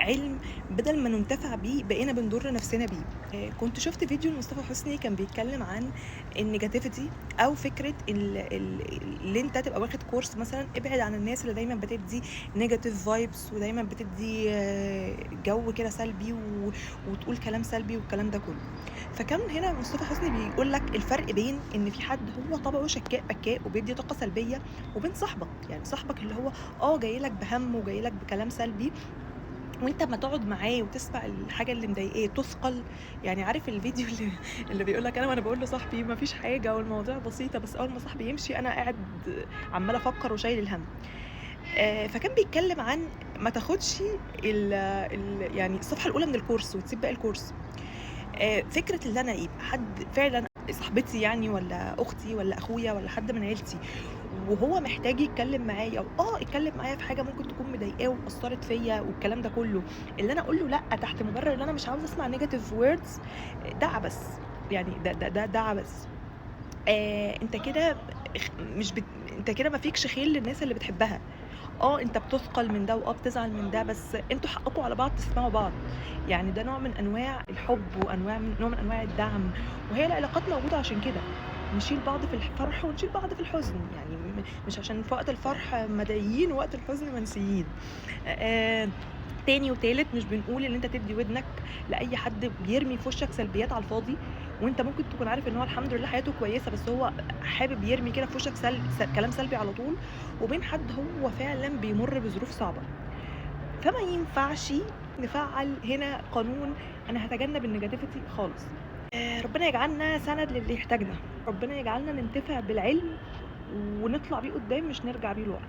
علم بدل ما ننتفع بيه بقينا بنضر نفسنا بيه. كنت شفت فيديو لمصطفى حسني كان بيتكلم عن النيجاتيفيتي او فكره اللي انت تبقى واخد كورس مثلا ابعد عن الناس اللي دايما بتدي نيجاتيف فايبس ودايما بتدي جو كده سلبي وتقول كلام سلبي والكلام ده كله. فكان هنا مصطفى حسني بيقول لك الفرق بين ان في حد هو طبعه شكاء بكاء وبيدي طاقه سلبيه، وبين صاحبك، يعني صاحبك اللي هو جاي لك بهم وجاي لك بكلام سلبي، وانت اما تقعد معاه وتسمع الحاجه اللي مضايقاه تثقل. يعني عارف الفيديو اللي بيقول لك وانا بقول لصاحبي ما فيش حاجه والمواضيع بسيطه، بس اول ما صاحبي يمشي انا قاعد عمال افكر وشايل الهم. فكان بيتكلم عن ما تاخدش يعني الصفحه الاولى من الكورس وتسيب باقي الكورس. فكره ان انا يبقى حد فعلا صاحبتي يعني ولا اختي ولا اخويا ولا حد من عيلتي وهو محتاج يتكلم معايا اتكلم معايا في حاجه ممكن تكون مضايقاه واثرت فيا والكلام ده كله، اللي انا اقول له لا تحت مبرر ان انا مش عاوز اسمع نيجاتيف ووردز، ده عبث. يعني ده عبث. انت كده مش انت كده ما فيكش خيل للناس اللي بتحبها. انت بتثقل من ده بتزعل من ده، بس انتوا حقكم على بعض تسمعوا بعض. يعني ده نوع من انواع الحب نوع من انواع الدعم. وهي العلاقات موجوده عشان كده، نشيل بعض في الفرح ونشيل بعض في الحزن. يعني مش عشان في وقت الفرح مدعيين ووقت الحزن منسيين. تاني وتالت مش بنقول ان انت تدي ودنك لاي حد بيرمي في وشك سلبيات على الفاضي، وانت ممكن تكون عارف ان هو الحمد لله حياته كويسه، بس هو حابب يرمي كده في وشك كلام سلبي على طول، وبين حد هو فعلا بيمر بظروف صعبه. فما ينفعش نفعل هنا قانون انا هتجنب النيجاتيفيتي خالص. ربنا يجعلنا سند للي يحتاجنا، ربنا يجعلنا ننتفع بالعلم ونطلع بيه قدام مش نرجع بيه لورا.